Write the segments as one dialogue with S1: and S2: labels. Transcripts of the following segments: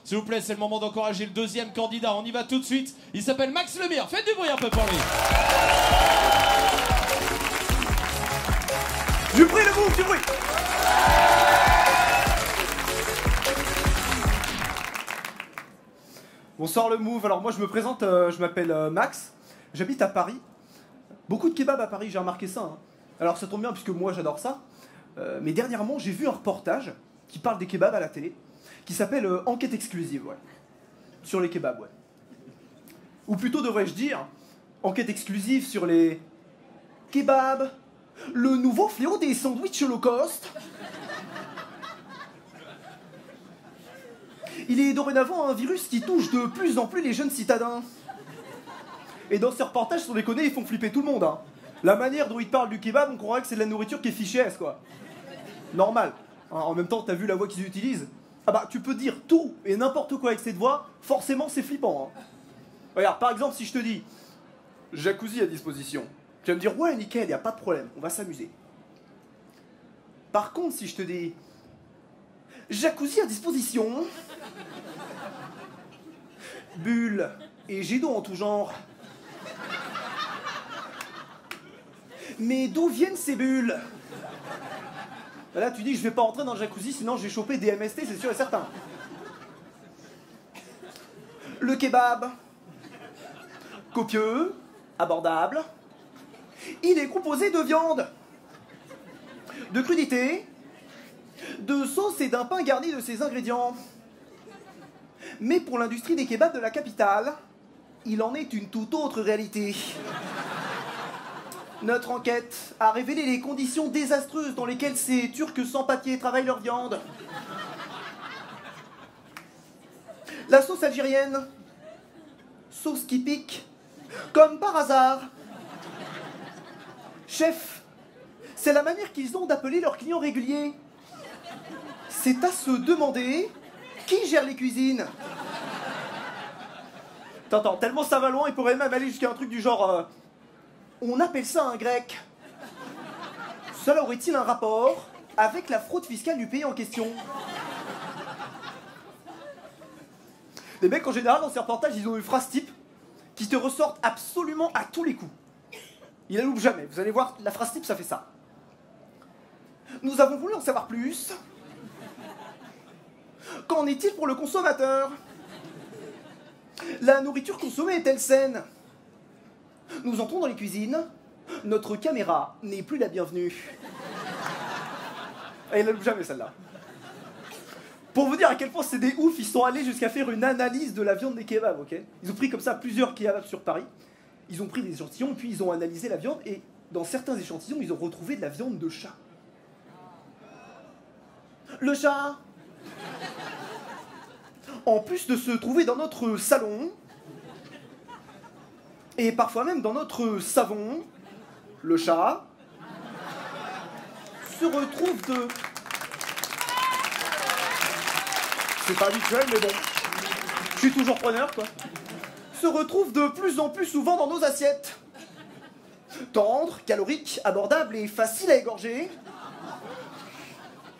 S1: S'il vous plaît, c'est le moment d'encourager le deuxième candidat. On y va tout de suite. Il s'appelle Max Lemire. Faites du bruit un peu pour lui.
S2: Du bruit, le move, du bruit. Bonsoir le move. Alors moi je me présente, je m'appelle Max. J'habite à Paris. Beaucoup de kebabs à Paris, j'ai remarqué ça. Hein. Alors ça tombe bien puisque moi j'adore ça. Mais dernièrement j'ai vu un reportage qui parle des kebabs à la télé, qui s'appelle Enquête exclusive, ouais. Sur les kebabs, ouais. Ou plutôt devrais-je dire, enquête exclusive sur les kebabs, le nouveau fléau des sandwichs low cost. Il est dorénavant un virus qui touche de plus en plus les jeunes citadins. Et dans ces reportages, sans déconner, ils font flipper tout le monde. Hein. La manière dont ils parlent du kebab, on croirait que c'est de la nourriture qui est fichée S, quoi. Normal. Hein, en même temps, t'as vu la voix qu'ils utilisent? Ah bah, tu peux dire tout et n'importe quoi avec cette voix, forcément c'est flippant. Hein. Regarde, par exemple, si je te dis jacuzzi à disposition, tu vas me dire ouais, nickel, y a pas de problème, on va s'amuser. Par contre, si je te dis jacuzzi à disposition, bulles et jets d'eau en tout genre. Mais d'où viennent ces bulles? Là, tu dis je vais pas rentrer dans le jacuzzi, sinon je vais choper des MST, c'est sûr et certain. Le kebab, copieux, abordable. Il est composé de viande, de crudités, de sauce et d'un pain garni de ses ingrédients. Mais pour l'industrie des kebabs de la capitale, il en est une toute autre réalité. Notre enquête a révélé les conditions désastreuses dans lesquelles ces Turcs sans papier travaillent leur viande. La sauce algérienne, sauce qui pique, comme par hasard. Chef, c'est la manière qu'ils ont d'appeler leurs clients réguliers. C'est à se demander qui gère les cuisines. Attends, tellement ça va loin, il pourrait même aller jusqu'à un truc du genre... on appelle ça un grec. Cela aurait-il un rapport avec la fraude fiscale du pays en question? Les mecs, en général, dans ces reportages, ils ont une phrase type qui te ressortent absolument à tous les coups. Ils la loupent jamais. Vous allez voir, la phrase type, ça fait ça. Nous avons voulu en savoir plus. Qu'en est-il pour le consommateur? La nourriture consommée est-elle saine? Nous entrons dans les cuisines. Notre caméra n'est plus la bienvenue. Elle ne loupe jamais celle-là. Pour vous dire à quel point c'est des oufs, ils sont allés jusqu'à faire une analyse de la viande des kebabs, ok? Ils ont pris comme ça plusieurs kebabs sur Paris. Ils ont pris des échantillons, puis ils ont analysé la viande, et dans certains échantillons, ils ont retrouvé de la viande de chat. Le chat, en plus de se trouver dans notre salon, et parfois même dans notre savon, le chat se retrouve de... C'est pas habituel, mais bon. Je suis toujours preneur, quoi. Se retrouve de plus en plus souvent dans nos assiettes. Tendre, calorique, abordable et facile à égorger.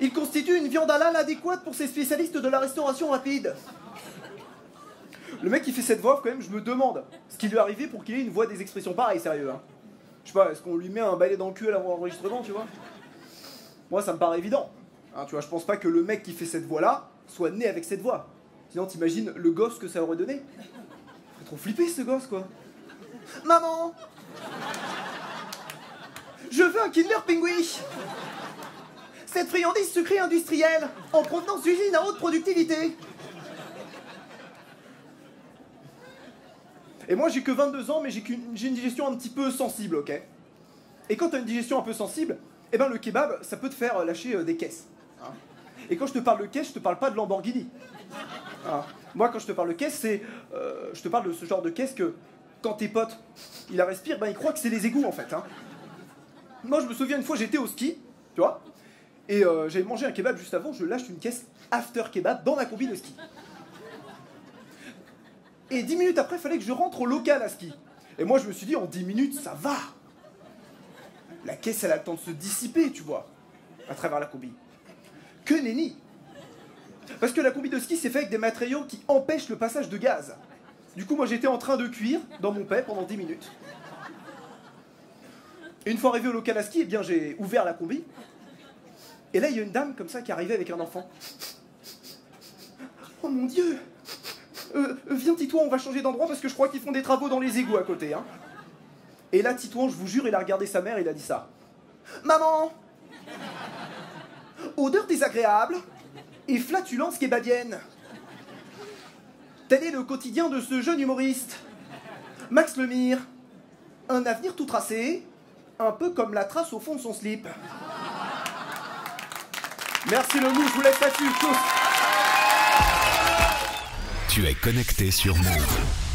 S2: Il constitue une viande halal adéquate pour ces spécialistes de la restauration rapide. Le mec qui fait cette voix, quand même, je me demande ce qui lui est arrivé pour qu'il ait une voix des expressions pareilles, sérieux. Hein. Je sais pas, est-ce qu'on lui met un balai dans le cul à l'enregistrement, tu vois? Moi, ça me paraît évident. Hein, tu vois, je pense pas que le mec qui fait cette voix-là soit né avec cette voix. Sinon, t'imagines le gosse que ça aurait donné? Faut trop flipper, ce gosse, quoi. Maman! Je veux un Kinder Pingui! Cette friandise sucrée industrielle, en provenance d'usines à haute productivité. Et moi, j'ai que 22 ans, mais j'ai une digestion un petit peu sensible, ok? Et quand t'as une digestion un peu sensible, eh ben le kebab, ça peut te faire lâcher des caisses. Hein. Et quand je te parle de caisse, je te parle pas de Lamborghini. Hein. Moi, quand je te parle de caisse, je te parle de ce genre de caisse que, quand tes potes, ils la respirent, ben ils croient que c'est les égouts, en fait. Hein. Moi, je me souviens une fois, j'étais au ski, tu vois, et j'avais mangé un kebab juste avant, je lâche une caisse after kebab dans ma combi de ski. Et 10 minutes après, il fallait que je rentre au local à ski. Et moi, je me suis dit, en 10 minutes, ça va. La caisse, elle a le temps de se dissiper, tu vois, à travers la combi. Que nenni. Parce que la combi de ski, c'est fait avec des matériaux qui empêchent le passage de gaz. Du coup, moi, j'étais en train de cuire dans mon paix pendant 10 minutes. Et une fois arrivé au local à ski, eh bien, j'ai ouvert la combi. Et là, il y a une dame comme ça qui arrivait avec un enfant. Oh mon Dieu! Viens, Titouan, on va changer d'endroit parce que je crois qu'ils font des travaux dans les égouts à côté. Hein. Et là, Titouan, je vous jure, il a regardé sa mère et il a dit ça. Maman! Odeur désagréable et flatulence kebadienne. Tel est le quotidien de ce jeune humoriste. Max Lemire. Un avenir tout tracé, un peu comme la trace au fond de son slip. Merci le mou, je vous laisse là-dessus, tous.
S3: Tu es connecté sur Move.